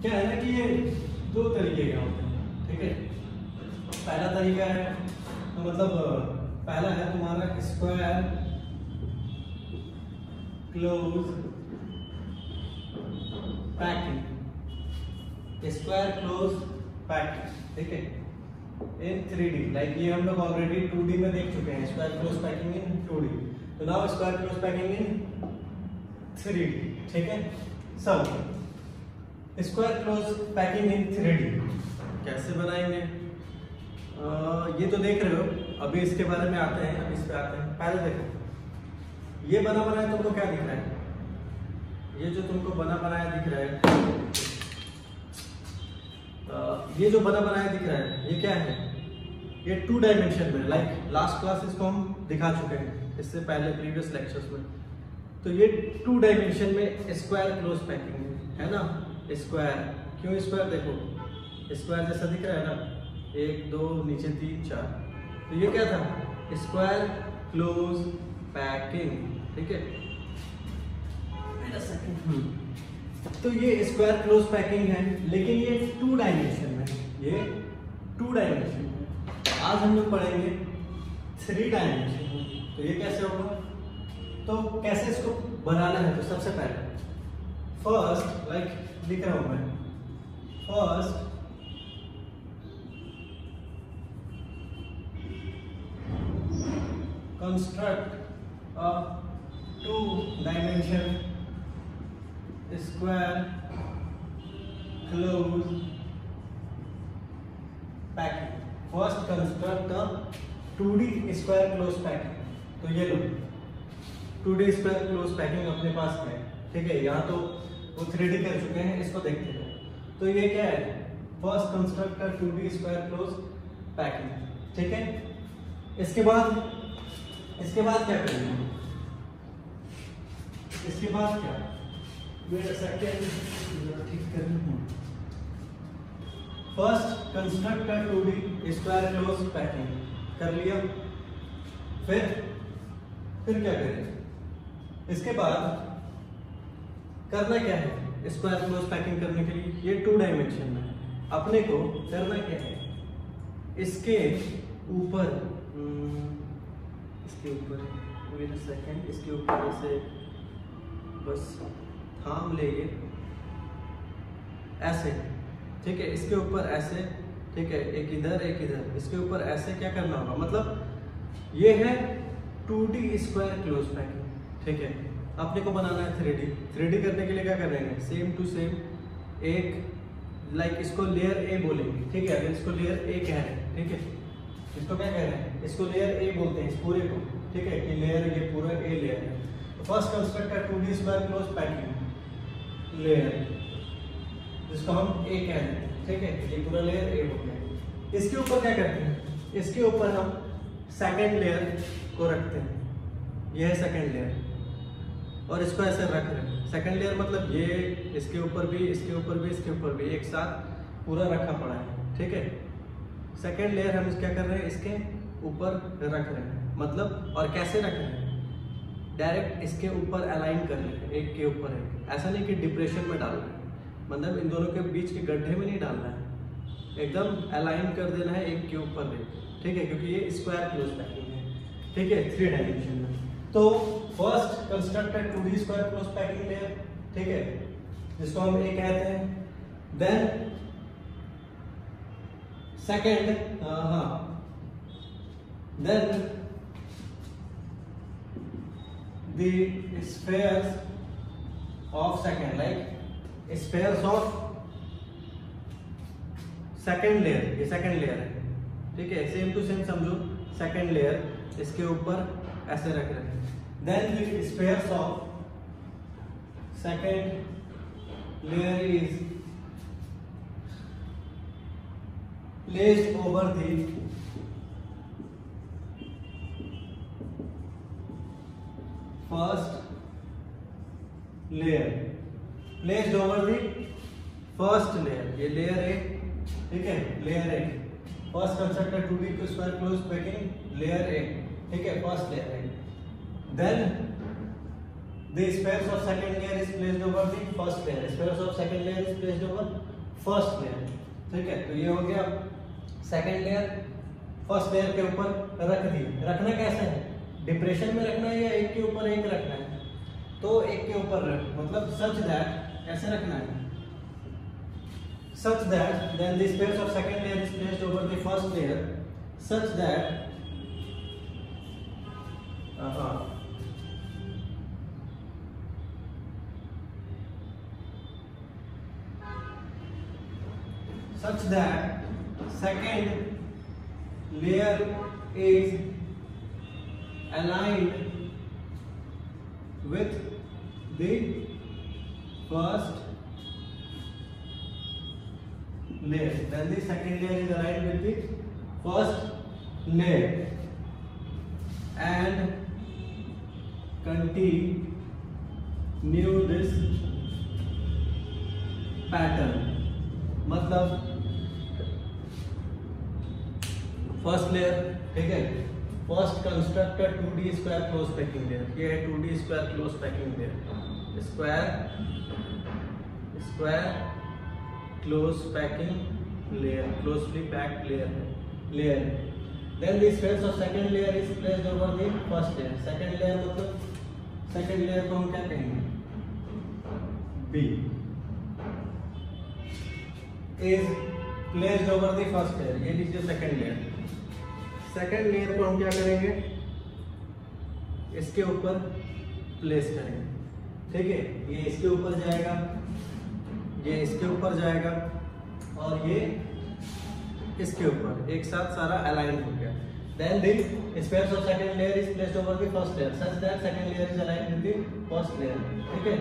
क्या है ना कि ये दो तरीके के होते हैं, ठीक है। पहला तरीका है तो मतलब पहला है तुम्हारा square close packing, square close packing, ठीक है, इन 3D। लाइक ये हम लोग ऑलरेडी 2D में देख चुके हैं, square close packing in 2D। तो now square close packing in 3D, ठीक है। सब square close packing in 3D कैसे बनाएंगे ये तो देख रहे हो, अभी इसके बारे में आते हैं, अभी इस पे आते हैं। पहले देखो ये बना बनाया तुमको क्या दिख रहा है, ये जो तुमको बना बनाया दिख रहा है, ये जो बना बनाया दिख रहा है ये क्या है, ये 2 डायमेंशन में। लाइक लास्ट क्लास इसको हम दिखा चुके हैं इससे पहले प्रीवियस लेक्चर्स में। तो ये 2 डायमेंशन में स्क्वायर क्लोज पैकिंग है ना। स्क्वायर क्यों स्क्वायर, देखो स्क्वायर जैसा दिख रहा है ना, 1 2 नीचे 3 4। तो ये क्या था, स्क्वायर क्लोज पैकिंग, ठीक है। तो ये स्क्वायर क्लोज पैकिंग है, लेकिन ये 2 डायमेंशन में, ये 2 डायमेंशन में। आज हम लोग पढ़ेंगे 3 डायमेंशन में। तो ये कैसे होगा, तो कैसे इसको बनाना है। तो सबसे पहले फर्स्ट, लाइक लिख रहा हूं मैं, first construct a 2 dimension square close packing. First construct a 2D square close packing. तो ये लो 2D स्क्वायर क्लोज पैकिंग अपने पास है, ठीक है। यहाँ तो वो 3D कर चुके हैं, इसको देखते हैं। तो ये क्या है, first construct a 2D square close packing, ठीक है। इसके बाद क्या करेंगे, इसके बाद क्या, वेट अ सेकंड ठीक करना है। First construct a 2D square close packing कर लिया। फिर क्या करें, इसके बाद करना क्या है, स्क्वायर क्लोज पैकिंग करने के लिए ये 2 डायमेंशन में अपने को करना क्या है, इसके ऊपर वेट अ सेकंड, इसके ऊपर ऐसे बस थाम लेंगे ऐसे, ठीक है। इसके ऊपर ऐसे, ठीक है, एक इधर एक इधर, इसके ऊपर ऐसे क्या करना होगा, मतलब ये है 2D स्क्वायर क्लोज पैकिंग, ठीक है। अपने को बनाना है 3D करने के लिए क्या करेंगे, सेम टू सेम एक, लाइक इसको लेयर ए बोलेंगे, ठीक है। अगर इसको लेयर ए कह रहे हैं, ठीक है, इसको क्या कह रहे हैं, इसको लेयर ए बोलते हैं इस पूरे को, ठीक है, कि लेयर ये पूरा ए लेयर है। तो फर्स्ट कंस्ट्रक्ट है 2D square close packing layer, जिसको हम ए कह देते हैं, ठीक है, ये पूरा लेयर ए हो गया। इसके ऊपर क्या करते हैं, इसके ऊपर हम सेकंड लेयर को रखते हैं, ये है सेकंड लेयर, और इसको ऐसे रख रहे हैं। सेकंड लेयर मतलब ये इसके ऊपर भी, इसके ऊपर भी, इसके ऊपर भी एक साथ पूरा रखा पड़ा है, ठीक है। सेकंड लेयर हम क्या कर रहे हैं, इसके ऊपर रख रहे हैं, मतलब और कैसे रख रहे हैं, डायरेक्ट इसके ऊपर अलाइन कर रहे हैं, एक के ऊपर एक। ऐसा नहीं कि डिप्रेशन में डाल रहे हैं, मतलब इन दोनों के बीच के गड्ढे में नहीं डालना है, एकदम अलाइन कर देना है एक के ऊपर एक, ठीक है, क्योंकि ये स्क्वायर क्लोज पैकिंग है, ठीक है, 3 डायमेंशन में। तो first constructed 2D square close packing layer, ठीक है, जिसको हम ए कहते हैं। Then second, then the spheres of second, like spheres of second layer, ये second layer है, ठीक है, सेम टू सेम समझो। सेकंड लेयर इसके ऊपर ऐसे रख रहे हैं। Then the spheres of second layer is placed over the first layer, placed over the first layer, ये लेयर है, ठीक है, लेयर है। First constructed 2D square close packing layer A, ठीक है, फर्स्ट लेयर है। Then The spheres of second layer is placed over the first layer. Spheres of second layer is placed over first layer. ठीक है, तो ये हो गया second layer first layer के ऊपर रख दी। रखना कैसे है, डिप्रेशन में रखना है या एक के ऊपर एक रखना है? तो एक के ऊपर रख, मतलब सच दैट ऐसे रखना है, such that then the spheres of second layer is placed over the first layer such that such that second layer is aligned with the first layer. Then the second layer is aligned with the first layer and continue this pattern. मतलब first layer, ठीक है, first construct 2D square close packing layer. ये है 2D square close packing layer, square close packing layer, closely packed layer. Then the space of second layer is placed over the first layer. Second layer मतलब second layer को हम क्या कहेंगे, B is placed over the first layer. ये लीजिए second layer. Second layer को हम क्या करेंगे, इसके ऊपर प्लेस करेंगे, ठीक है। ये इसके ऊपर जाएगा, ये इसके ऊपर जाएगा और ये इसके ऊपर, एक साथ सारा अलाइन हो गया। Then the spheres of second layer is placed over the first layer such that second layer is aligned with the first layer, ठीक है।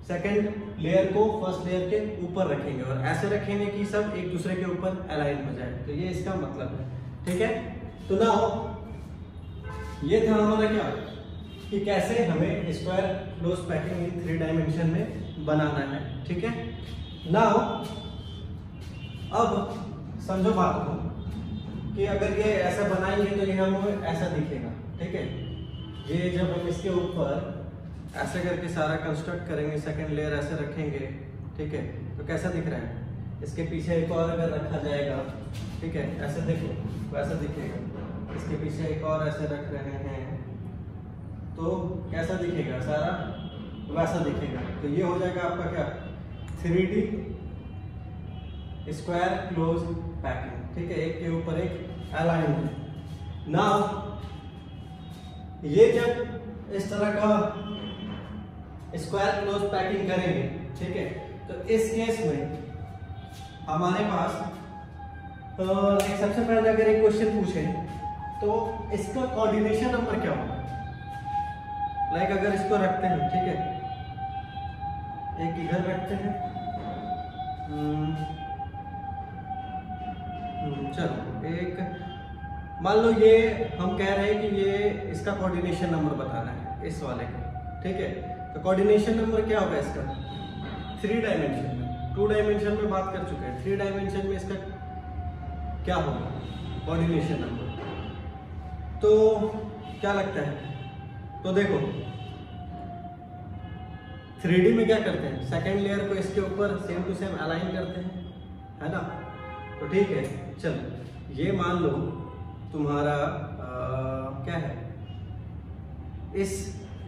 सेकंड लेयर को फर्स्ट लेयर के ऊपर रखेंगे और ऐसे रखेंगे कि सब एक दूसरे के ऊपर अलाइन हो जाए। तो ये इसका मतलब है, ठीक है। तो ना ये था हमारा क्या, कि कैसे हमें square close packing in 3 dimension में बनाना है, ठीक है। नाउ अब समझो बात को कि अगर ये ऐसा बनाएंगे तो ये हमें ऐसा दिखेगा, ठीक है। ये जब हम इसके ऊपर ऐसे करके सारा कंस्ट्रक्ट करेंगे, सेकंड लेयर ऐसे रखेंगे, ठीक है, तो कैसा दिख रहा है। इसके पीछे एक और अगर रखा जाएगा, ठीक है, ऐसे देखो वैसा दिखेगा। इसके पीछे एक और ऐसे रख रहे हैं तो कैसा दिखेगा, सारा वैसा दिखेगा। तो ये हो जाएगा आपका क्या, 3D स्क्वायर क्लोज पैकिंग, ठीक है, एक के ऊपर एक अलाइन। नाउ ये जब इस तरह का स्क्वायर क्लोज पैकिंग करेंगे, ठीक है, तो इस केस में हमारे पास सबसे पहले अगर एक क्वेश्चन पूछे तो इसका कोऑर्डिनेशन नंबर क्या होगा। लाइक अगर इसको रखते हैं, ठीक है, एक इधर रखते हैं, चलो एक मान लो ये हम कह रहे हैं कि ये इसका कोऑर्डिनेशन नंबर बताना है इस वाले का, ठीक है। तो कोऑर्डिनेशन नंबर क्या होगा इसका, 3 डायमेंशन में। 2 डायमेंशन में बात कर चुके हैं, 3 डायमेंशन में इसका क्या होगा कोऑर्डिनेशन नंबर। तो क्या लगता है, तो देखो 3D में क्या करते हैं, सेकेंड लेयर को इसके ऊपर सेम टू सेम अलाइन करते हैं, है ना। तो ठीक है, चलो ये मान लो तुम्हारा क्या है, इस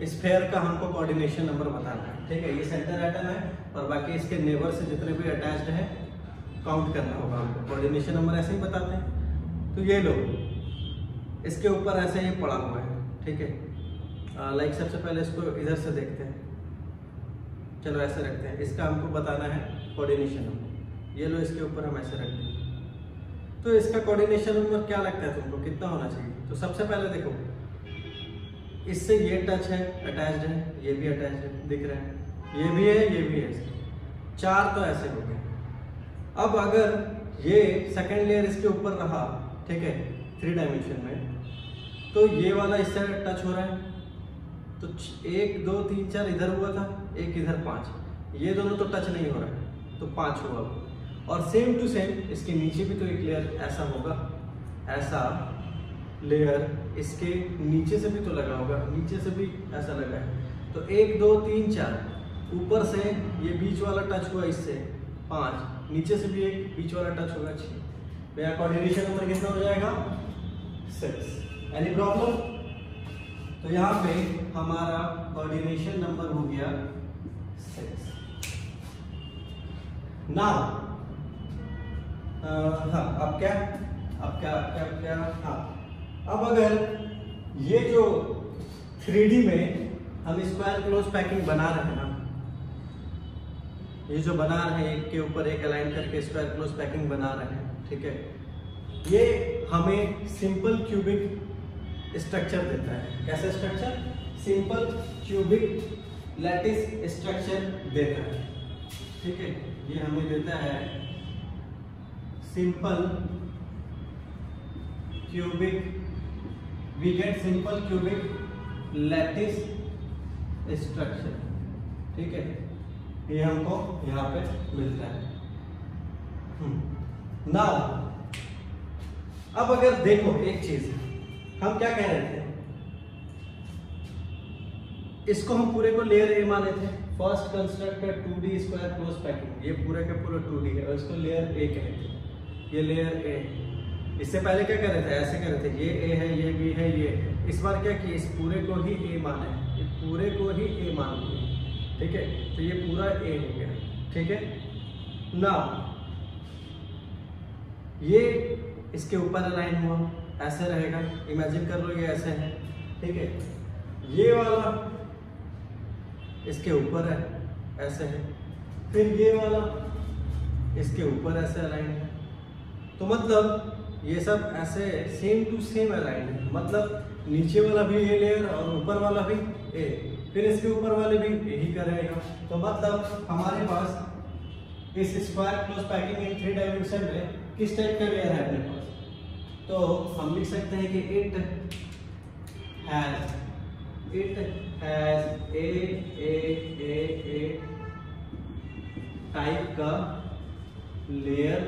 स्फेयर का हमको कोऑर्डिनेशन नंबर बताना है, ठीक है। ये सेंटर एटम है और बाकी इसके नेबर से जितने भी अटैच्ड है काउंट करना होगा हमको। कोऑर्डिनेशन नंबर ऐसे ही बताते हैं। तो ये लो इसके ऊपर ऐसे ही पड़ा हुआ है, ठीक है। लाइक सबसे पहले इसको इधर से देखते हैं, चलो ऐसे रखते हैं। इसका हमको बताना है कोऑर्डिनेशन नंबर। ये लो इसके ऊपर हम ऐसे रख देंगे। तो इसका कोऑर्डिनेशन नंबर क्या लगता है तुमको, कितना होना चाहिए। तो सबसे पहले देखो इससे ये टच है, अटैच्ड है, ये भी अटैच्ड है, दिख रहा है, ये भी है, ये भी है, 4 तो ऐसे हो गए। अब अगर ये सेकेंड लेयर इसके ऊपर रहा, ठीक है, 3 डायमेंशन में, तो ये वाला इससे टच हो रहा है, तो 1 2 3 4 इधर हुआ था, एक इधर 5, ये दोनों तो टच नहीं हो रहा है, तो 5 हुआ। और सेम टू सेम इसके नीचे भी तो एक लेयर ऐसा होगा, ऐसा लेयर इसके नीचे से भी तो लगा होगा, नीचे से भी ऐसा लगा है। तो 1 2 3 4, ऊपर से ये बीच वाला टच हुआ इससे 5, नीचे से भी एक बीच वाला टच होगा 6, तो यहाँ कोऑर्डिनेशन नंबर कितना हो जाएगा 6। Any problem? तो यहाँ पे हमारा कोऑर्डिनेशन नंबर हो गया 6। नाउ हाँ, अब क्या हाँ, अब अगर ये जो 3D में हम स्क्वायर क्लोज पैकिंग बना रहे हैं ना, ये जो बना रहे हैं एक के ऊपर एक अलाइन करके स्क्वायर क्लोज पैकिंग बना रहे हैं, ठीक है, ये हमें सिंपल क्यूबिक स्ट्रक्चर देता है। कैसा structure? Simple cubic lattice structure देता है, ठीक है। ये हमें देता है simple cubic, we get simple cubic lattice structure, ठीक है। ये हमको यहाँ पे मिलता है। नाउ अब अगर देखो एक चीज, हम क्या कह रहे थे, इसको हम पूरे को लेयर ए माने थे। First construct 2D square close packing, ये पूरे के पूरे 2D है और इसको लेयर ए कहते हैं, ये लेयर ए। इससे पहले क्या कर रहे थे, ऐसे कर रहे थे, ये ए है, ये बी है, ये। इस बार क्या किया, इस पूरे को ही ए माना है, ये पूरे को ही ए मान लिया, ठीक है। तो ये पूरा ए हो गया, ठीक है ना। ये इसके ऊपर अलाइन हुआ, ऐसे रहेगा, इमेजिन कर लो ये ऐसे है, ठीक है। ये वाला इसके ऊपर है, ऐसे है, फिर ये वाला इसके ऊपर ऐसे अलाइन है। तो मतलब ये सब ऐसे सेम टू सेम अलाइन है, मतलब नीचे वाला भी ये लेयर और ऊपर वाला भी ए, फिर इसके ऊपर वाले भी यही करेगा। तो मतलब हमारे पास इस square close packing in 3 dimension में किस टाइप का लेयर है अपने पास, तो हम लिख सकते हैं कि इट हैज ए टाइप का लेयर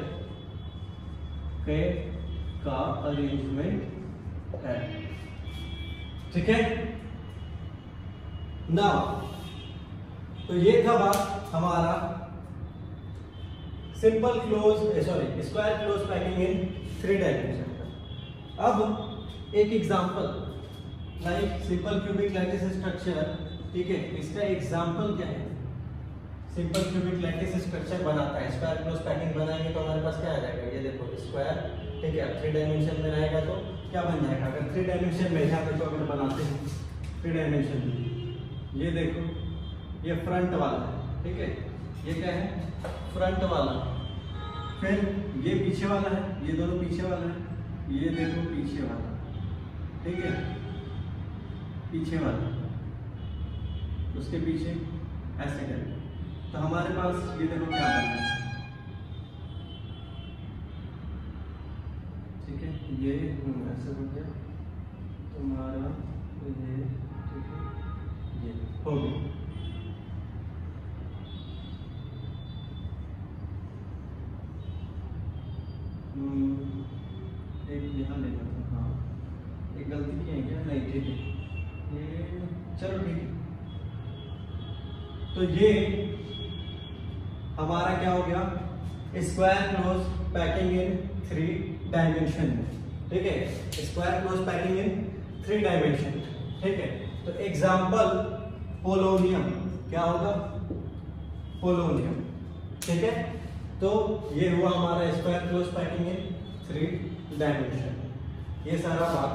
का अरेंजमेंट है, ठीक है ना। तो ये था बात हमारा simple square close packing in 3 dimension. अब एक example like simple cubic lattice structure, ठीक है, इसका एग्जांपल क्या है। सिंपल क्यूबिक लैटिस स्ट्रक्चर बनाता है, स्क्वायर क्लोज पैकिंग बनाएंगे तो हमारे पास क्या आ जाएगा, ये देखो स्क्वायर, ठीक है। 3 डायमेंशन में रहेगा तो क्या बन जाएगा, अगर 3 डायमेंशन में यहाँ देखो अगर बनाते हैं 3 डायमेंशन में, ये देखो ये फ्रंट वाला है, ठीक है, ये क्या है फ्रंट वाला, फिर ये पीछे वाला है, ये दोनों पीछे वाला है, ये देखो पीछे वाला, ठीक है, पीछे वाला, उसके पीछे ऐसे करें तो हमारे पास ये देखो क्या बन रहा है, ठीक है, ये ऐसे हो गया तुम्हारा, ये ठीक है, ये हो गया। एक यहाँ लेना था, हाँ एक गलती की है क्या, नहीं ठीक है, ये चलो ठीक है। तो ये हमारा क्या हो गया, square close packing in 3 dimension में, ठीक है, square close packing in 3 dimension, ठीक है। तो एग्जांपल पोलोनियम, क्या होगा पोलोनियम, ठीक है। तो ये हुआ हमारा square close packing in 3 dimension. ये सारा बात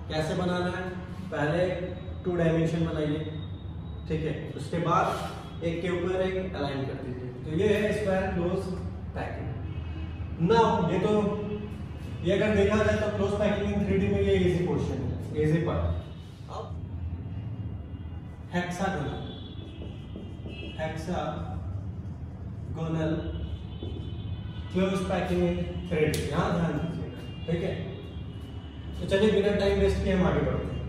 कैसे बनाना है, पहले 2 डायमेंशन बनाइए, ठीक है, उसके बाद एक के ऊपर एक अलाइन कर दीजिए, तो ये है स्क्वायर क्लोज पैकिंग। नाउ ये तो ये अगर देखा जाए तो क्लोज पैकिंग इन 3D में ये इजी पोर्शन है, इजी पार्ट। अब hexagonal close packing in 3D, यहां ध्यान दीजिएगा, ठीक है। तो चलिए बिना टाइम वेस्ट किए हम आगे बढ़ते हैं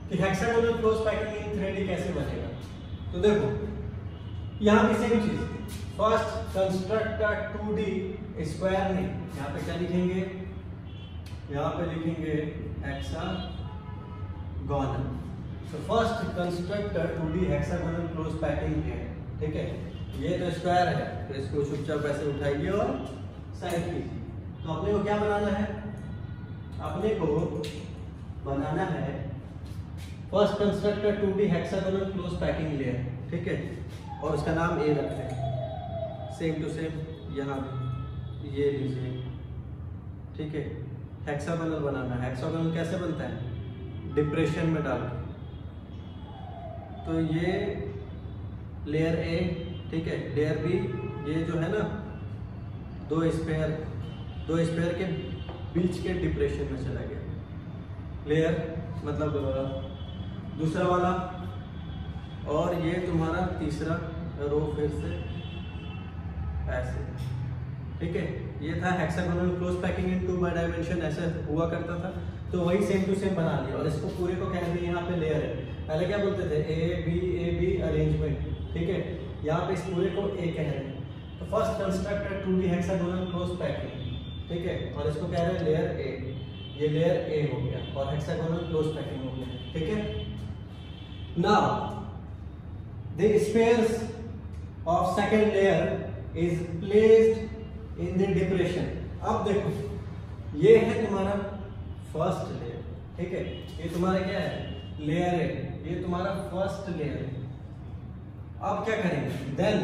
कि hexagonal close packing in 3D कैसे बनेगा। तो देखो यहाँ भी सेम चीज, फर्स्ट कंस्ट्रक्ट 2D स्क्वायर में, यहाँ पे क्या लिखेंगे, यहाँ पे लिखेंगे हेक्सागोनल, तो first construct 2D hexagonal close packing है, ठीक है। ये तो स्क्वायर है, तो इसको चुपचाप ऐसे उठाइए और साइड कीजिए। तो अपने को क्या बनाना है, अपने को बनाना है first construct 2D hexagonal close packing layer, ठीक है। और उसका नाम ए रखते हैं, सेम टू सेम यहाँ भी ये लीजिए, ठीक है। हेक्सागोनल बनाना है। हेक्सागोनल कैसे बनता है, डिप्रेशन में डाल के। तो ये लेयर ए, ठीक है। लेयर बी, ये जो है ना दो स्पेयर के बीच के डिप्रेशन में चला गया लेयर, मतलब दूसरा वाला। और ये तुम्हारा तीसरा रो फिर से ऐसे, ठीक है। ये था hexagonal close packing in 2 dimension, ऐसे हुआ करता था। तो वही सेम टू सेम बना लिया और इसको पूरे को कह दिया यहाँ पे लेयर है। पहले क्या बोलते थे, ए बी अरेंजमेंट, ठीक है। यहाँ पे इस पूरे को ए कह रहे हैं। तो first construct 2D hexagonal close packing, ठीक है। और इसको कह रहे हैं लेयर ए। ये लेयर ए हो गया और हेक्सागोनल क्लोज पैकिंग हो गया, ठीक है। Now the spheres of second layer is placed in the depression. अब देखो, ये है तुम्हारा फर्स्ट लेयर, ठीक है। ये तुम्हारा क्या है, लेयर है, ये तुम्हारा फर्स्ट लेयर है। अब क्या करेंगे, then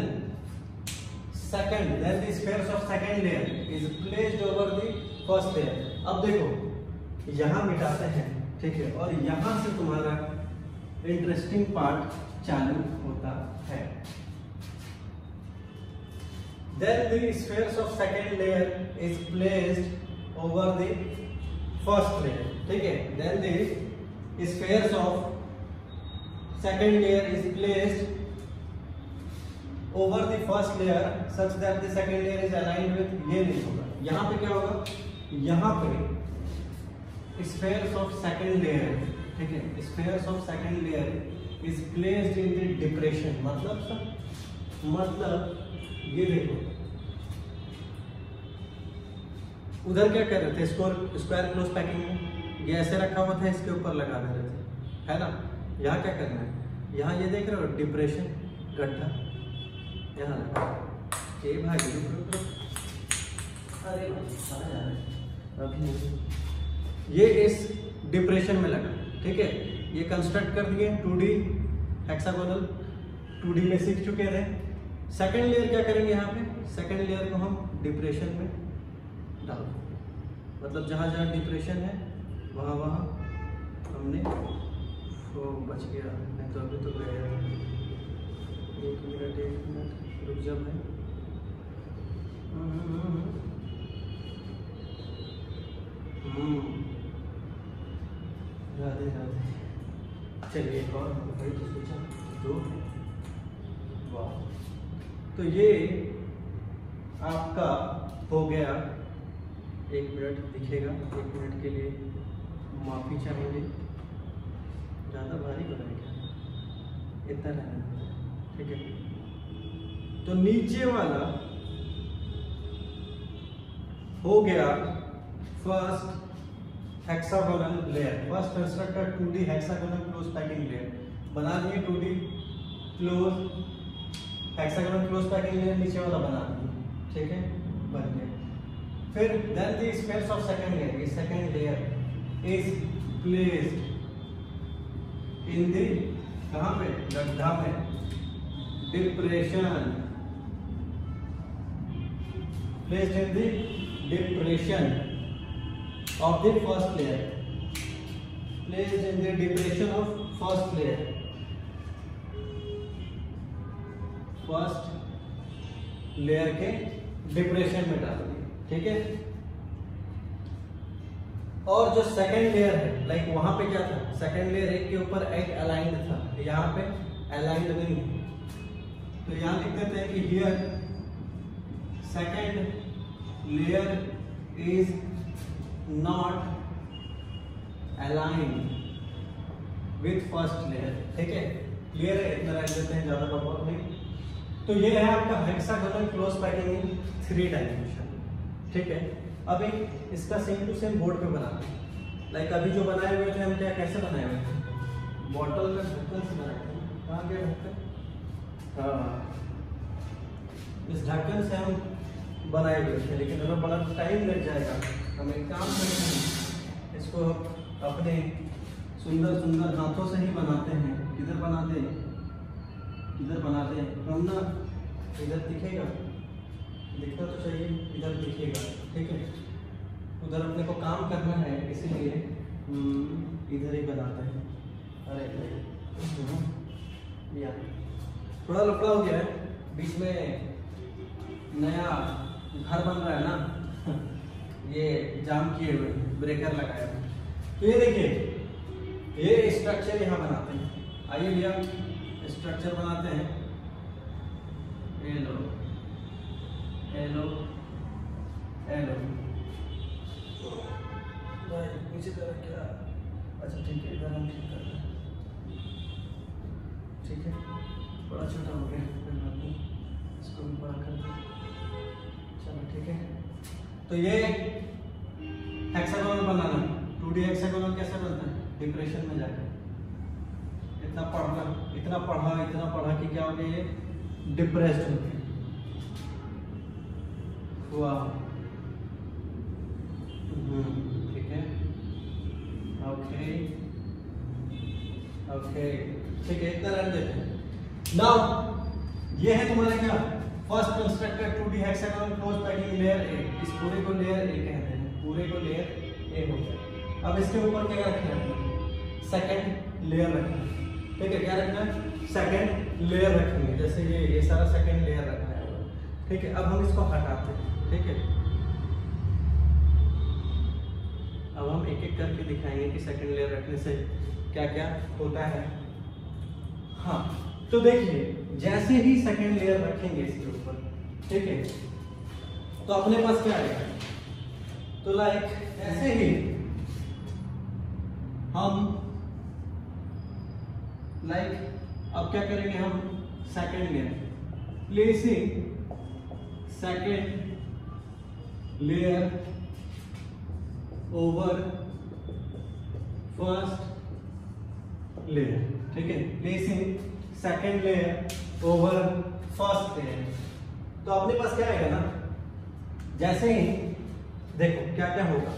the spheres of second layer is placed over the first layer. अब देखो यहां मिटाते हैं, ठीक है। और यहां से तुम्हारा इंटरेस्टिंग पार्ट चालू होता है। Then the spheres of second layer is placed over the first layer, ठीक है। Then the spheres of second layer is placed over the first layer such that the second layer is aligned with, ये नहीं होगा। यहाँ पे क्या होगा, यहाँ पे spheres of second layer, ठीक है। spheres of second layer is placed in the depression, मतलब ये देखो, उधर क्या कर रहे थे, स्क्वायर क्लोज पैकिंग में ये ऐसे रखा हुआ था, इसके ऊपर लगा दे रहे थे, है ना। यहाँ क्या करना है, यहाँ ये देख रहे हो डिप्रेशन गड्ढा, यहाँ लगा। ये भाई रुक, अरे अभी ये इस डिप्रेशन में लगा, ठीक है। ये कंस्ट्रक्ट कर दिए 2D हेक्सागोनल, 2D में सीख चुके थे। सेकंड लेयर क्या करेंगे, यहाँ पे सेकंड लेयर को हम डिप्रेशन में डाल देंगे, मतलब जहाँ जहाँ डिप्रेशन है वहाँ वहाँ हमने वो बच गया, नहीं तो अभी तो गया। एक मिनट रुक जा भाई। राधे राधे। चलिए एक और भाई तो सोचा दो, वाह। तो ये आपका हो गया, 1 मिनट दिखेगा, 1 मिनट के लिए माफ़ी चाहेंगे, ज़्यादा भारी बनाएगा, इतना रहना, ठीक है। तो नीचे वाला हो गया first hexagonal layer, first constructed 2D hexagonal close packing layer बना दिए। 2D close hexagonal close packing layer नीचे वाला बना दिए, ठीक है, बन गया। फिर then the spheres of second layer, ये second layer is placed in the, कहां पे, गड्ढा में, depression, placed in the depression of the first layer, placed in the depression of first layer, first layer के डिप्रेशन में डाल दिए, ठीक है। और जो सेकंड लेयर है, लाइक वहां पे क्या था, सेकंड लेयर एक के ऊपर एक अलाइंड था, यहाँ पे अलाइंड नहीं है। तो यहाँ लिख देते हैं कि here second layer is not aligned with first layer, ठीक है। क्लियर है, इतना रख देते हैं, ज्यादा बकवास नहीं। तो ये है आपका hexagonal close packing in 3 dimension, ठीक है। अब इसका सेम टू सेम बोर्ड पे बनाते हैं, लाइक अभी जो बनाए हुए थे हम, क्या कैसे बनाए हुए थे, बॉटल का ढक्कन से बनाते हैं। कहाँ गया ढक्कन? हाँ, इस ढक्कन से हम बनाए हुए थे, लेकिन हमें बड़ा टाइम लग जाएगा। हम एक काम करते हैं, इसको अपने सुंदर सुंदर हाथों से ही बनाते हैं। किधर बनाते हैं? इधर बनाते हैं हम ना। इधर दिखेगा, दिखना तो चाहिए, इधर दिखेगा, ठीक है। उधर अपने को काम करना है, इसीलिए इधर ही बनाते हैं। अरे या थोड़ा लफड़ा हो गया है, बीच में नया घर बन रहा है ना, ये जाम किए हुए ब्रेकर लगाया हुआ। तो ये देखिए, ये स्ट्रक्चर यहाँ बनाते हैं। आइए भैया स्ट्रक्चर बनाते हैं। ये लो, हेलो हेलो, नीचे तरफ क्या? अच्छा ठीक है, इधर हम ठीक कर रहे हैं, ठीक है। बड़ा छोटा हो गया, इसको भी बड़ा कर दें। चलो ठीक है। तो ये हेक्सागोनल बनाना, 2D हेक्सागोनल कैसे बनता है? डिप्रेशन में जाकर इतना पढ़ा कि क्या हो गया, ये डिप्रेस्ड हो गया। ठीक है, ओके ओके, ठीक है, इतना रहने देते हैं। नाउ ये है तुम्हारा क्या? First constructed 2D hexagonal close packing layer ए। इस पूरे को लेयर ए कहते हैं, पूरे को लेयर ए हो गया। अब इसके ऊपर क्या रखना है? सेकंड लेयर रखना है, ठीक है। क्या रखना है? सेकंड लेयर रखेंगे। जैसे ये सारा सेकंड लेयर रखना है, ठीक है। अब हम इसको हटाते हैं, ठीक है। अब हम एक एक करके दिखाएंगे कि सेकंड लेयर रखने से क्या क्या होता है। हाँ, तो देखिए, जैसे ही सेकंड लेयर रखेंगे इसके ऊपर, ठीक है, तो अपने पास क्या आएगा? तो लाइक ऐसे ही हम अब क्या करेंगे? हम second layer placing second layer over first layer, ठीक है। Placing second layer over first layer. तो अपने पास क्या आएगा ना, जैसे ही देखो क्या क्या होगा।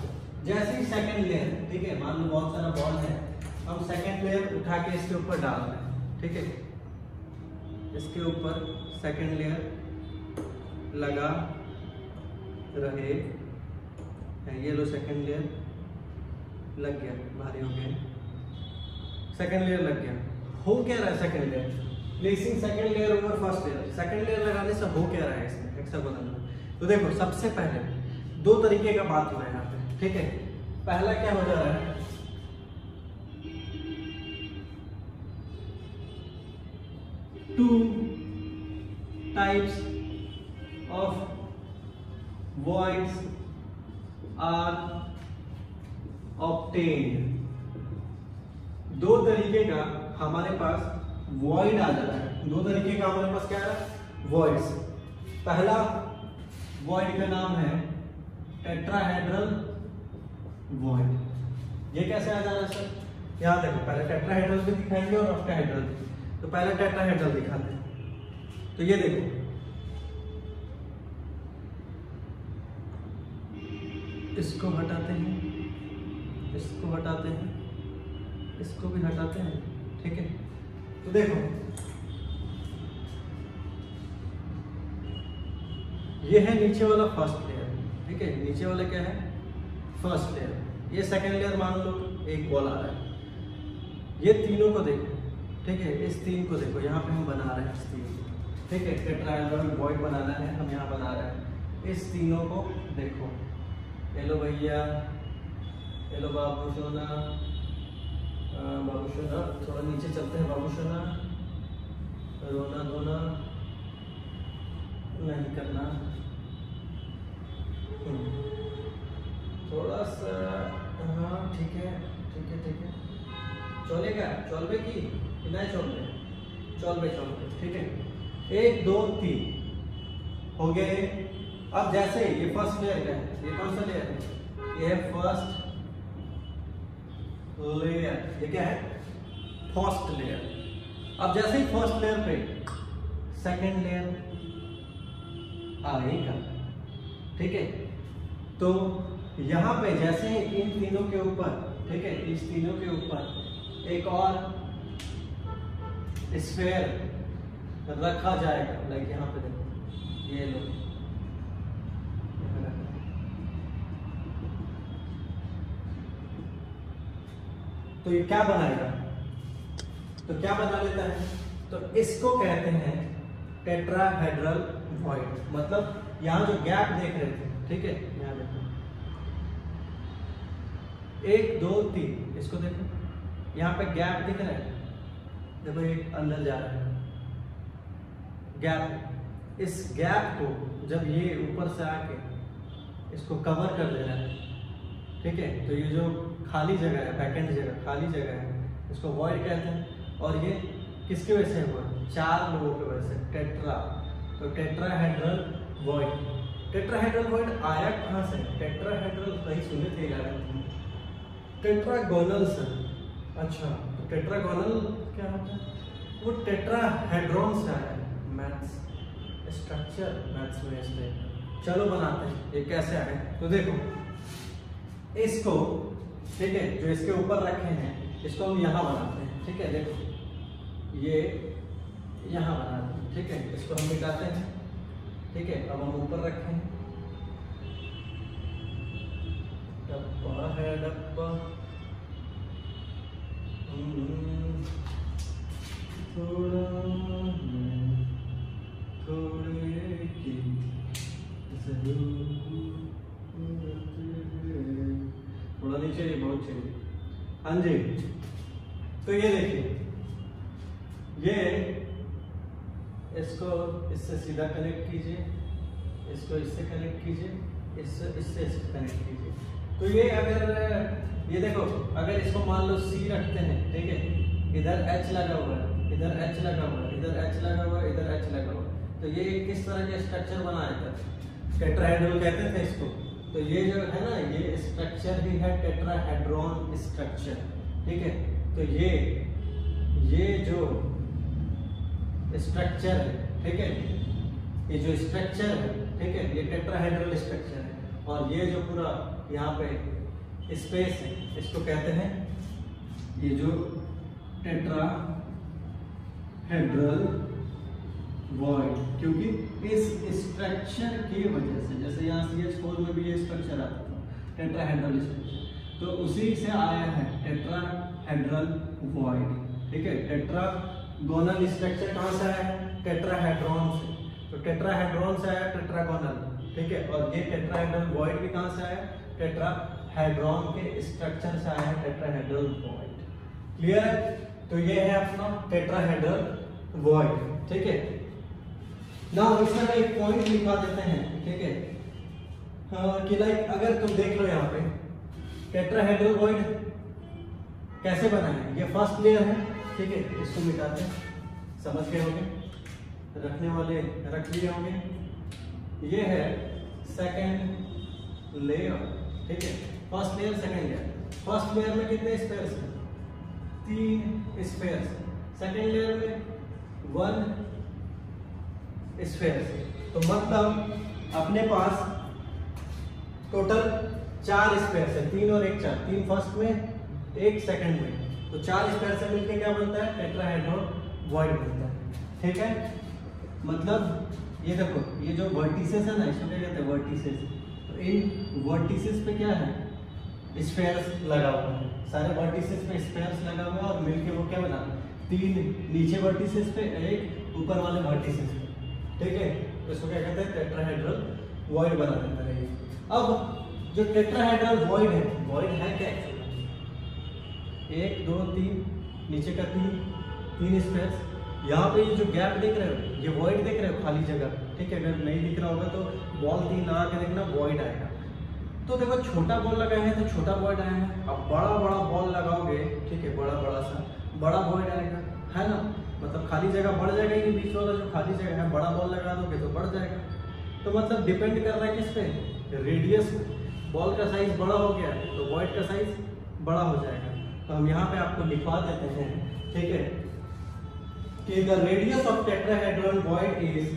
जैसे ही सेकंड लेयर, ठीक है, मान लो बहुत सारा बॉल है, हम सेकंड लेयर उठा के इसके ऊपर डाल रहे हैं, ठीक है। इसके ऊपर सेकंड लेयर लगा रहे हैं। ये लो, सेकंड लेयर लग गया, भारी हो गया, सेकंड लेयर लग गया। हो क्या रहा है? Second layer placing second layer over first layer. Second layer लगाने से हो क्या रहा है इसमें हेक्सागोनल में? तो देखो, सबसे पहले दो तरीके का बात हो रहा है यहाँ पे, ठीक है। पहला क्या हो जा रहा है? Two types of voids are obtained। दो तरीके का हमारे पास void आ जाता है। दो तरीके का हमारे पास क्या है? voids। पहला void का नाम है टेट्राहेड्रल void। ये कैसे आ जा रहा है सर? यहाँ देखो, पहले टेट्राहेड्रल भी दिखाएंगे और ऑक्टाहेड्रल भी। तो पहले टेट्राहेड्रल दिखाते हैं। तो ये देखो, इसको हटाते हैं, इसको हटाते हैं, इसको भी हटाते हैं, ठीक है। तो देखो, ये है नीचे वाला फर्स्ट लेयर, ठीक है। नीचे वाला क्या है? First layer. ये सेकंड लेयर मान लो एक बॉल आ रहा है। ये तीनों को देखो, ठीक है। इस तीन को देखो, यहाँ पे हम बना रहे हैं इस तीन को, ठीक है। टेट्राहेड्रल वॉइड बनाना है, हम यहाँ बना रहे हैं। इस तीनों को देखो, हेलो भैया, हेलो बाबू सोना, बाबू सोना, थोड़ा नीचे चलते हैं। बाबू सोना, रोना धोना नहीं करना, थोड़ा सा, हाँ ठीक है ठीक है ठीक है। चलेगा? चलबे की नहीं चलबे? चलबे चलबे, ठीक है। 1 2 3 हो गए। अब जैसे ये फर्स्ट लेयर है, ये कौन सा लेयर है? ये है फर्स्ट लेयर। ये क्या है? First layer. अब जैसे ही फर्स्ट लेयर पे सेकेंड लेयर आएगा, ठीक है, तो यहाँ पे जैसे इन तीनों के ऊपर, ठीक है, इस तीनों के ऊपर एक और स्फीयर रखा जाएगा। लाइक यहाँ पे देखो, ये लो, तो ये क्या बनाएगा, तो क्या बना लेता है, तो इसको कहते हैं टेट्राहेड्रल वॉइड। मतलब यहाँ जो गैप देख रहे थे, ठीक है, यहाँ देखो 1 2 3, इसको देखो यहाँ पे गैप दिख रहा है, देखो ये अंदर जा रहा है गैप। इस गैप को जब ये ऊपर से आके इसको कवर कर दे रहा है, ठीक है, तो ये जो खाली जगह है, वैकेंट जगह, खाली जगह है, इसको वॉइड कहते हैं। और ये किसकी वजह से हुआ, 4 लोगों की वजह से, टेट्रा। तो टेट्राहेड्रल वॉइड। टेट्राहेड्रल वॉइड आया कहाँ से, टेट्राहेड्रल कहीं सुने थे यार, टेट्रागोनल से। अच्छा, तो टेट्रागोनल क्या होता है, वो टेट्राहेड्रॉन से आया। मैथ्स स्ट्रक्चर मैथ्स में इसलिए चलो बनाते हैं ये कैसे आए। तो देखो इसको, ठीक है, जो इसके ऊपर रखे हैं इसको हम यहाँ बनाते हैं, ठीक है, देखो ये यहाँ बनाते हैं, ठीक है, इसको हम मिटाते हैं, ठीक है। अब हम ऊपर रखें, डब्बा है डब्बा, थोड़ा थोड़े की थोड़ा नीचे, बहुत चाहिए। हाँ जी, तो ये देखिए, ये इसको इससे सीधा कनेक्ट कीजिए, इसको इससे कनेक्ट कीजिए, इससे कनेक्ट कीजिए। तो ये अगर ये देखो, अगर इसको मान लो C रखते हैं, ठीक है, इधर H लगा हुआ है, इधर H लगा हुआ है, इधर H लगा हुआ है, इधर H लगा हुआ है, तो ये किस तरह का स्ट्रक्चर बनाएगा, टेट्राहेड्रल कहते थे इसको। तो ये जो है ना, ये स्ट्रक्चर ही है टेट्राहेड्रॉन स्ट्रक्चर, ठीक है। तो ये जो स्ट्रक्चर है, ठीक है, ये जो स्ट्रक्चर है, ठीक है, ये टेट्राहेड्रल स्ट्रक्चर है। और ये जो पूरा यहाँ पे स्पेस है, इसको कहते हैं ये जो टेट्राहेड्रल वॉइड, क्योंकि इस स्ट्रक्चर की वजह से, जैसे यहाँ CH4 में भी ये स्ट्रक्चर आता था, टेट्राहेड्रल स्ट्रक्चर, तो उसी से आया है टेट्राहेड्रल वॉइड, ठीक है। टेट्रागोनल स्ट्रक्चर कहाँ से आया है, टेट्राहेड्रॉन से, तो टेट्राहेड्रॉन से आया टेट्रागोनल, ठीक है। और ये टेट्राहेड्रल वॉइड भी कहाँ से आया, टेट्राहेड्रॉन के स्ट्रक्चर से आया है टेट्राहेड्रल वॉइड। क्लियर है, तो ये है अपना टेट्राहेड्रल वॉइड, ठीक है ना। इसमें एक पॉइंट लिखा देते हैं, ठीक है, कि लाइक अगर तुम देख लो यहाँ पे टेट्राहेड्रल वॉइड कैसे बना है, ये फर्स्ट लेयर है, ठीक है, इसको मिटाते हैं, समझ गए होंगे, रखने वाले रख लिए होंगे। ये है सेकेंड लेयर, ठीक है, first layer second layer. First layer में कितने स्पेयर्स हैं, 3 स्पेयर्स। सेकेंड लेयर में 1 स्फीयर। तो मतलब अपने पास टोटल 4 स्फीयर है, 3 और 1 4, 3 फर्स्ट में 1 सेकंड में, तो 4 स्फीयर से मिलके क्या बनता है, टेट्राहेड्रल वॉइड बनता है, ठीक है। मतलब ये देखो, ये जो वर्टिसेस है ना, इसको क्या कहते हैं, वर्टिसेस। तो इन वर्टिसेस पे क्या है, स्फीयर्स लगा हुआ है, सारे वर्टिसेस पे स्फीयर्स लगा हुआ है, और मिलके वो क्या बना, 3 नीचे वर्टिसेस पे, 1 ऊपर वाले वर्टिसेस पे, ठीक है। तो इसको क्या कहते हैं, टेट्राहेड्रल वॉइड बना देता है। अब जो टेट्राहेड्रल वॉइड है क्या, 1 2 3, नीचे का 3 स्पेस, यहाँ पे ये जो गैप देख रहे हो, ये वॉइड देख रहे हो, खाली जगह, ठीक है। अगर नहीं दिख रहा होगा तो बॉल 3 लगा के देखना, वॉइड आएगा। तो देखो छोटा बॉल लगाए हैं तो छोटा वॉइड आया है, अब बड़ा बॉल लगाओगे, ठीक है, बड़ा सा बड़ा वॉइड आएगा, है ना। मतलब खाली जगह बढ़ जाएगा, ये बीच वाला जो खाली जगह है, बड़ा बॉल लगा दोगे तो बढ़ जाएगा। तो मतलब डिपेंड कर रहा है किस पे, रेडियस पे। बॉल का साइज बड़ा हो गया तो वॉइड का साइज बड़ा हो जाएगा, तो हम यहाँ पे आपको लिखवा देते हैं, ठीक है, कि the radius of tetrahedral void is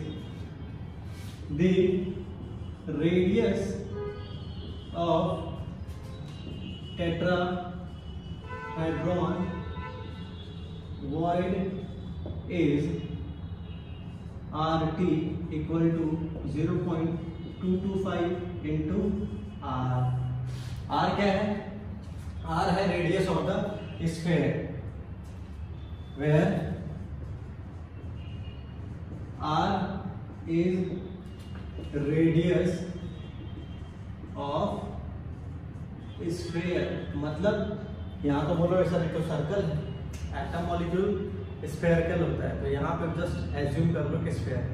the radius of tetrahedron void is RT equal to 0.225 into R. R क्या है? R है radius of the sphere, where R is radius of sphere. मतलब यहाँ तो बोलो ऐसा देखो सर्कल है, एटम मॉलिक्यूल स्फेरिकल होता है, तो यहाँ पे जस्ट एज्यूम कर लो कि स्फीयर है,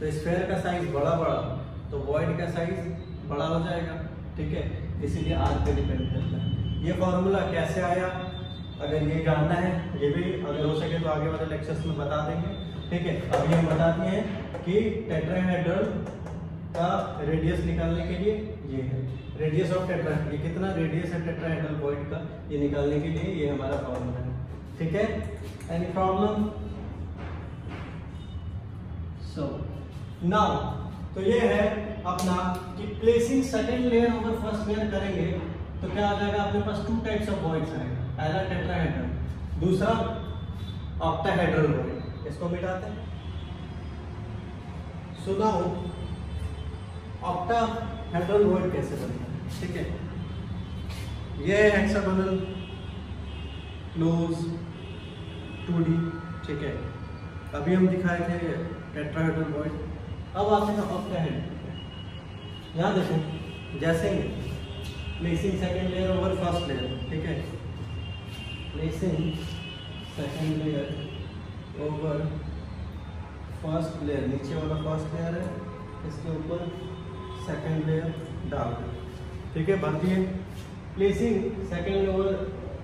तो स्फीयर का साइज बड़ा तो वॉइड का साइज बड़ा हो जाएगा, ठीक है, इसीलिए आर पे डिपेंड करता है। ये फॉर्मूला कैसे आया, अगर ये जानना है, ये भी अगर हो सके तो आगे वाले लेक्चर्स में बता देंगे, ठीक है। अभी हम बताते हैं कि टेट्राहेड्रल का रेडियस निकालने के लिए ये है रेडियस ऑफ टेट्राहेड्रल, ये कितना रेडियस है टेट्राहेड्रल वॉइड का, ये निकालने के लिए ये हमारा फॉर्मूला है, ठीक है। Any problem? सो नाउ तो ये है अपना कि placing second layer over first layer करेंगे तो क्या आ जाएगा अपने पास, टू टाइप्स ऑफ वॉइड्स आएगा, पहला टेट्राहेड्रल, दूसरा ऑक्टाहेड्रल वॉइड। इसको मिटाते हैं। सो नाउ ऑक्टाहेड्रल वॉइड कैसे बनता है, ठीक है। ये है हेक्सागोनल क्लोज 2D, ठीक है। अभी हम दिखाए थे टेट्राहेड्रल वॉइड, अब आते हैं ऑक्टाहेड्रल। यहाँ देखो, जैसे placing second layer over first layer, ठीक है, placing second layer over first layer, नीचे वाला फर्स्ट लेयर है, इसके ऊपर सेकंड लेयर डाल दो, ठीक है, भर दिए। Placing second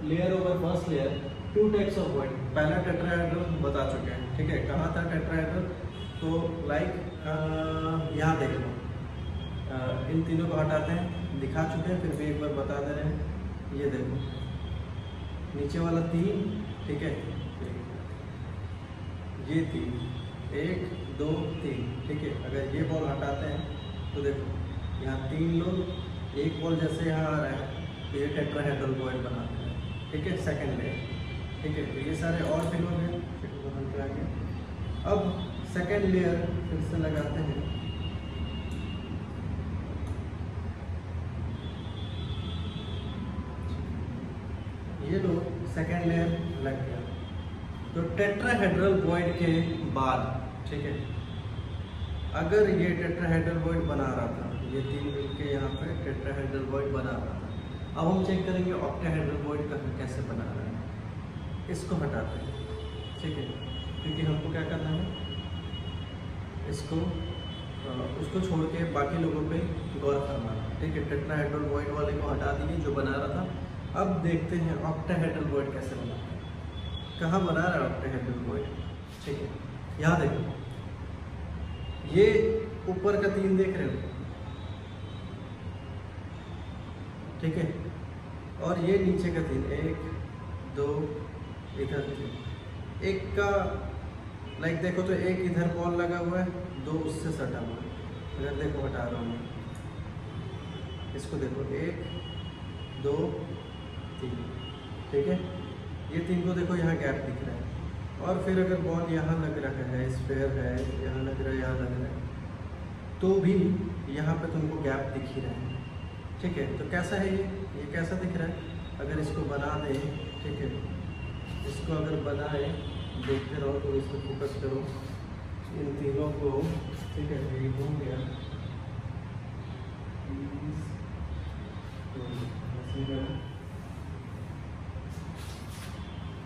layer over first layer, two types of void, पहला टेट्राहेड्रल बता चुके हैं, ठीक है। कहाँ था टेट्राहेड्रल, तो लाइक यहाँ देख लो, इन तीनों को हटाते हैं, दिखा चुके हैं, फिर भी एक बार बता दे रहे हैं। ये देखो नीचे वाला 3, ठीक है, ये 3, 1 2 3, ठीक है। अगर ये बॉल हटाते हैं तो देखो यहाँ 3 लोग, एक बॉल जैसे यहाँ आ रहा है तो ये टेट्राहेड्रल वॉइड बनाते हैं, ठीक है, सेकंड लेयर, ठीक है। तो ये सारे और भी लोग हैं, बदल के आगे। अब सेकंड लेयर फिर से लगाते हैं, ये लो सेकंड लेयर लग गया। तो टेट्राहेड्रल वॉइड के बाद, ठीक है, अगर ये टेट्राहेड्रल वॉइड बना रहा था, ये 3 मिलके यहाँ पे टेट्राहेड्रल वॉइड बना रहा था, अब हम चेक करेंगे ऑक्टाहेड्रल वॉइड का कैसे बना रहा है। इसको हटाते हैं, ठीक है, क्योंकि हमको क्या करना है, उसको छोड़ के बाकी लोगों पे गौर करना है, ठीक है। टेट्राहेड्रल वॉइड वाले को हटा दिए जो बना रहा था। अब देखते हैं ऑक्टाहेड्रल वॉइड कैसे बना है, कहाँ बना रहा है ऑक्टाहेड्रल वॉइड, ठीक है। यहाँ देखो, ये ऊपर का 3 देख रहे हो, ठीक है, और ये नीचे का 3, 1 2 इधर 3, एक का लाइक देखो तो एक इधर बॉल लगा हुआ है, 2 उससे सटा हुआ है। अगर देखो हटा रहा हूँ, इसको देखो 1 2 3, ठीक है। ये 3 को देखो यहाँ गैप दिख रहा है, और फिर अगर बॉल यहाँ लग रहा है, स्फीयर है, यहाँ लग रहा है, यहाँ लग रहा है, तो भी यहाँ पे तुमको गैप दिख ही रहा है, ठीक है। तो कैसा है ये कैसा दिख रहा है, अगर इसको बना दे, ठीक है, इसको अगर बनाए, देखते रहो तो इसको फोकस करो, इन तीनों को, ठीक है, ये हो गया,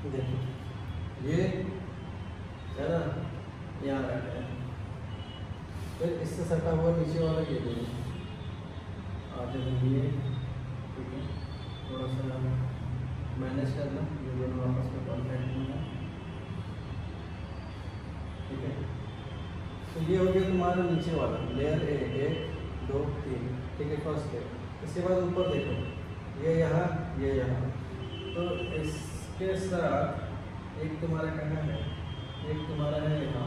देखो ये है ना, यहाँ रखा है, फिर इससे सटा हुआ नीचे वाला ये देखो, आगे ये, ठीक है, थोड़ा सा मैनेज करना, ये दोनों आपस में कॉन्टैक्ट होना, ठीक है। तो ये हो गया तुम्हारा नीचे वाला लेयर, 1 2 3, ठीक है, फर्स्ट लेयर। इसके बाद ऊपर देखो, ये यहाँ, ये यहाँ, तो इस इसके साथ एक तुम्हारा कहाँ है, एक तुम्हारा है यहाँ,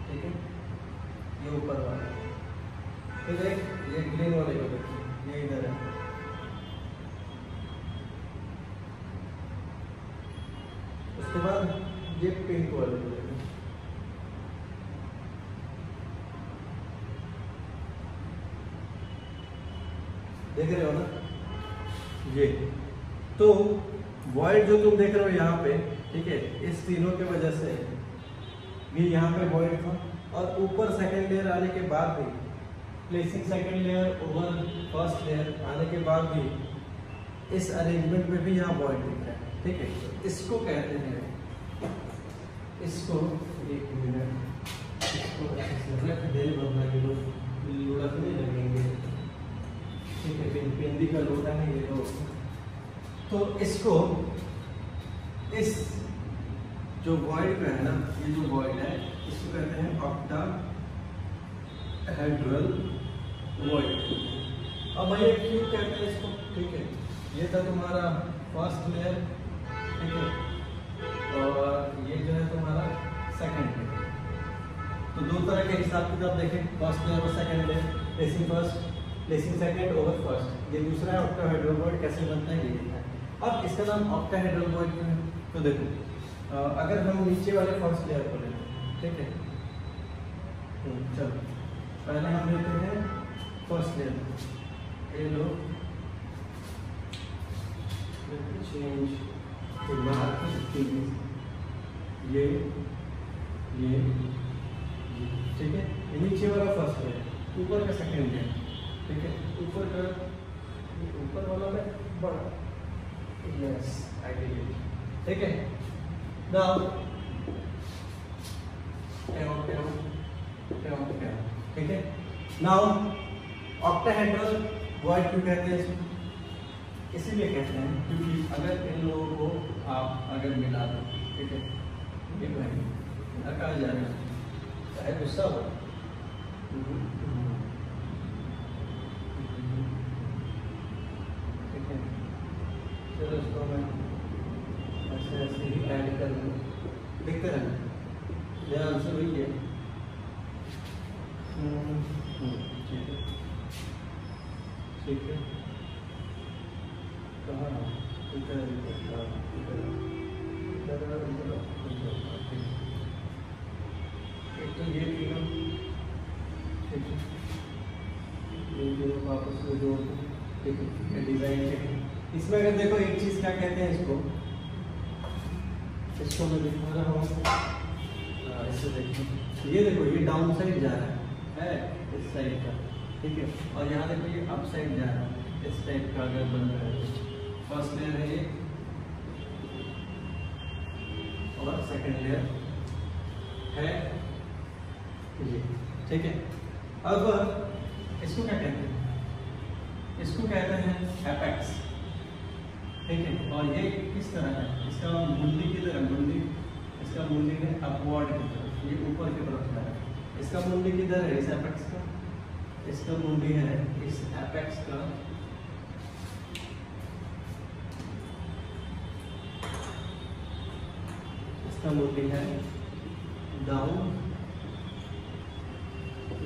ठीक है, ये ऊपर वाला, फिर एक ये ग्रीन वाले को देखो, ये इधर है, उसके बाद ये पिंक वाले को देखो, देख रहे हो ना ये। तो वॉइड जो तुम देख रहे हो यहाँ पे, ठीक है, इस तीनों के वजह से भी यहाँ पे वॉइड था, और ऊपर सेकंड लेयर आने के बाद भी, placing second layer over first layer आने के बाद भी इस अरेंजमेंट में भी यहाँ वॉइड दिख रहा है, ठीक है। तो इसको कहते हैं, इसको एक मिनट, इसको रख दे, लुढ़क नहीं लगेंगे, ठीक है, बिंदी का लोटा है ये लोग। तो इसको, इस जो वॉइड का है ना, ये जो वॉइड है इसको कहते हैं ऑक्टाहेड्रल वॉइड। अब भाई क्यों कहते हैं इसको, ठीक है, ये था तुम्हारा फर्स्ट लेयर, ठीक है, और ये जो है तुम्हारा सेकंड लेयर। तो दो तरह के हिसाब किताब देखें, फर्स्ट लेयर और second layer, placing first, placing second over first. ये दूसरा है ऑक्टाहेड्रल वॉइड, कैसे बनता है ये देखना है। अब इसका नाम ऑक्टाहेड्रल वॉइड क्यों है, तो देखो अगर हम नीचे वाले फर्स्ट लेयर को लेते हैं, ठीक है, चलो पहले हम लेते हैं फर्स्ट लेयर, ये लो, चेंज के बाद ये ठीक है, ये नीचे वाला फर्स्ट लेयर, ऊपर का सेकंड लेयर, ठीक है, ऊपर वाला में बड़ा, यस आइडियली, ठीक है। नाउ ठीक है, नाउ ऑक्टाहेड्रल वॉइड क्यों कहते हैं इसको, इसीलिए कहते हैं क्योंकि अगर इन लोगों को आप अगर मिला दो, ठीक है, ये भाई कहा जा रहा है, चाहे गुस्सा हो, ठीक है, चलो इसको मैं ऐसे ऐसे ही ऐड कर दूँ, देखते रहना, मेरा आंसर वही है, ठीक है, ठीक है, कहाँ एक तो ये तीनों, ठीक है, ये वापस से जोड़, ठीक है, डिजाइन है। इसमें अगर देखो एक चीज क्या कहते हैं इसको मैं दिखा रहा हूँ, इससे देखो, ये देखो ये डाउन साइड जा रहा है इस साइड का, ठीक है, और यहाँ देखो ये अप साइड जा रहा है, इस टाइप का अगर बन रहा है, फर्स्ट लेयर है ये और सेकंड लेयर है ये, ठीक है। अब इसको क्या कहते हैं, इसको कहते हैं एपेक्स, ठीक है, और ये किस तरह है, इसका मुंडी की तरह, मुंडी, इसका मुंडी है अपवर्ड की तरफ, ये ऊपर की तरफ जा रहा है, इसका मुंडी किधर है, इस एपेक्स का, इसका मुंडी है इस एपेक्स का, इसका मुंडी है डाउन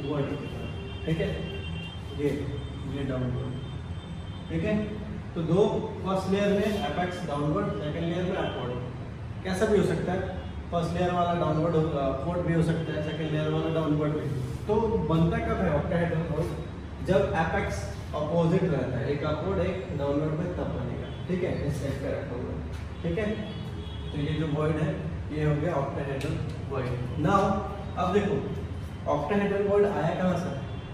वर्ड की तरफ, ठीक है, ये डाउनवर्ड, ठीक है। तो दो, फर्स्ट लेयर में एपेक्स डाउनवर्ड, सेकंड लेयर में अपवर्ड, कैसा भी हो सकता है, फर्स्ट लेयर वाला डाउनवर्ड अपवर्ड भी हो सकता है, सेकंड लेयर वाला डाउनवर्ड भी। तो बनता कब है ऑक्टाहेड्रल वॉइड, जब एपेक्स अपोजिट रहता है, एक अपवर्ड एक डाउनवर्ड में, तब बनेगा, ठीक है, इस टाइप का रखा हुआ है, ठीक है। तो ये जो वॉइड है ये हो गया ऑक्टाहेड्रल वॉइड। नाउ अब देखो ऑक्टाहेड्रल वॉइड आया कहाँ से,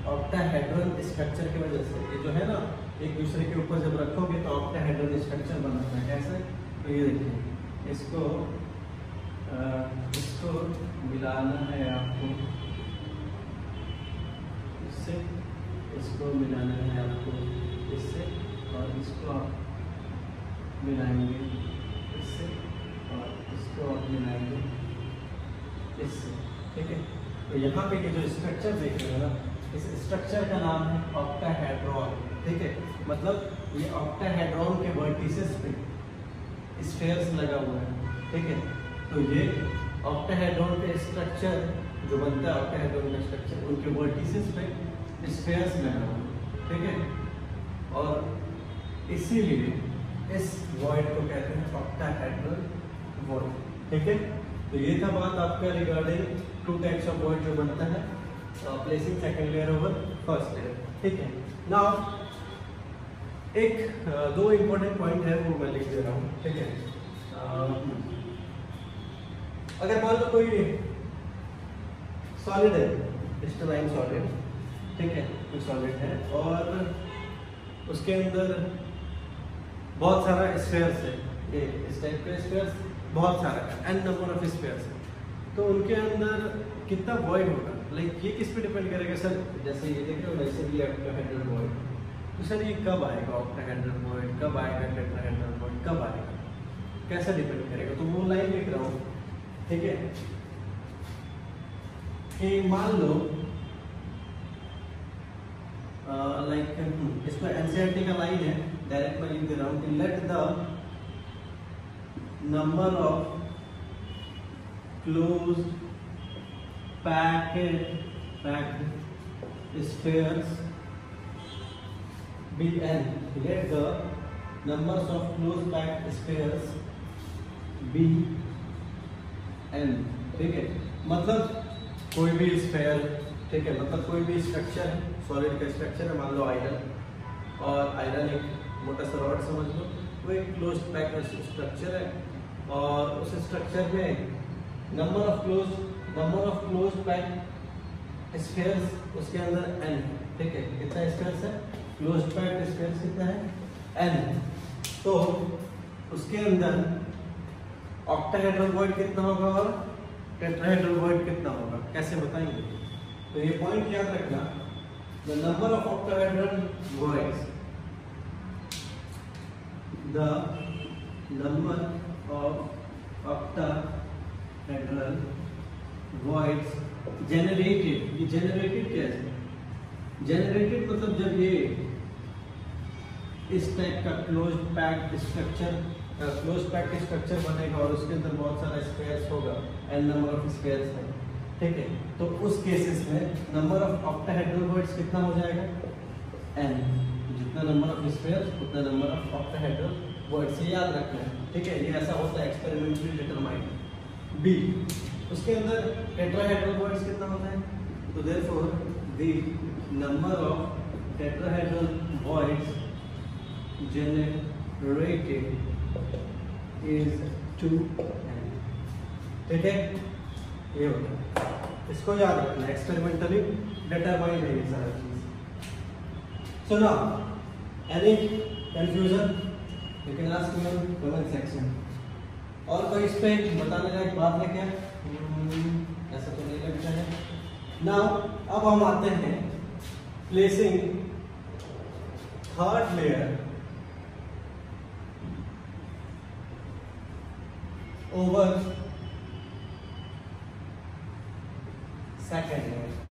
ऑक्टाहेड्रल स्ट्रक्चर की वजह से। ये जो है ना एक दूसरे के ऊपर जब रखोगे तो ऑक्टाहेड्रल स्ट्रक्चर बनता है, कैसे, तो ये देखिए, इसको मिलाना है आपको इससे, इसको मिलाना है आपको इससे, और इसको आप मिलाएंगे इससे, और इसको आप मिलाएंगे इससे, ठीक है। तो यहाँ पे ये जो स्ट्रक्चर देख रहे हो ना, इस स्ट्रक्चर का नाम है ऑक्टाहेड्रॉन, ठीक है, मतलब ये ऑक्टाहेड्रॉन के वर्टिसेस पे स्फेयर्स लगा हुआ है, ठीक है। तो ये ऑक्टाहेड्रॉन के स्ट्रक्चर जो बनता है, ऑक्टाहेड्रॉन का स्ट्रक्चर, उनके वर्टिसेस पे स्फेयर्स लगा हुआ है, ठीक है। और इसीलिए इस वॉइड को कहते हैं ऑक्टाहेड्रल वॉइड, ठीक है। तो ये था बात आपका regarding two types of void जो बनता है, placing second layer over first layer, ठीक है। नाउ एक दो इंपॉर्टेंट पॉइंट है वो मैं लिख दे रहा हूँ, ठीक है। अगर मान लो कोई सॉलिड है, क्रिस्टलाइन सॉलिड, ठीक है, कोई सॉलिड है और उसके अंदर बहुत सारा स्फेयर्स है, ये इस टाइप के स्फेयर्स बहुत सारा है, n नंबर ऑफ स्फेयर्स है, तो उनके अंदर कितना वॉइड होगा, लाइक ये किस पे डिपेंड करेगा सर? जैसे ये देख रहे हो वैसे भी ऑक्टाहेड्रल वॉइड, तो सर ये कब आएगा ऑक्टाहेड्रल वॉइड, कब आएगा टेट्राहेड्रल वॉइड, कब आएगा, कैसा डिपेंड करेगा? तो वो लाइन लिख रहा हूँ, ठीक है, कि मान लो लाइक इसको एनसीईआरटी का लाइन है, डायरेक्ट मैं लिख दे रहा हूँ कि let the number of closed packed spheres be n. Let the numbers of closed packed spheres be n, ठीक है। मतलब कोई भी स्फेयर, ठीक है, मतलब कोई भी स्ट्रक्चर है, सॉलिड का स्ट्रक्चर है, मान लो आयरन, और आयरन एक मोटा सा रॉड समझ लो, वो एक क्लोज्ड पैक्ड स्ट्रक्चर है, और उस स्ट्रक्चर में number of closed packed spheres उसके अंदर n, ठीक है। कितना स्फेयर्स है? क्लोज्ड पैक्ड स्फेयर्स कितना है? n। तो उसके अंदर ऑक्टाहेड्रल वॉइड कितना होगा और टेट्राहेड्रल वॉइड कितना होगा, कैसे बताएंगे? तो ये पॉइंट याद रखना, the number of octahedral voids, the number of octahedral voids generated, ये जनरेटेड क्या है? जनरेटेड मतलब जब ये इस टाइप का क्लोज्ड पैक्ड स्ट्रक्चर बनेगा और उसके अंदर बहुत सारा स्पेयर्स होगा, n नंबर ऑफ स्पेयर्स है, ठीक है, तो उस केसेस में नंबर ऑफ ऑक्टाहेड्रल वॉइड्स कितना हो जाएगा? n। जितना नंबर ऑफ स्पेयर्स उतना नंबर ऑफ ऑक्टाहेड्रल वॉइड्स, ये याद रखना है, ठीक है। ये ऐसा होता है, एक्सपेरिमेंटली डिटरमाइंड। बी, उसके अंदर टेट्राहेड्रल वॉइड्स कितना होता है? तो therefore the number of tetrahedral voids generated is 2n, ठीक है, ये होता है, इसको याद रखना, एक्सपेरिमेंटली डिटरमाइंड है ये सारा चीज। So now any confusion you can ask me in comment section. और कोई इस पे बताने लायक बात है क्या? ऐसा तो नहीं लगता है। नाउ अब हम आते हैं placing third layer over second layer.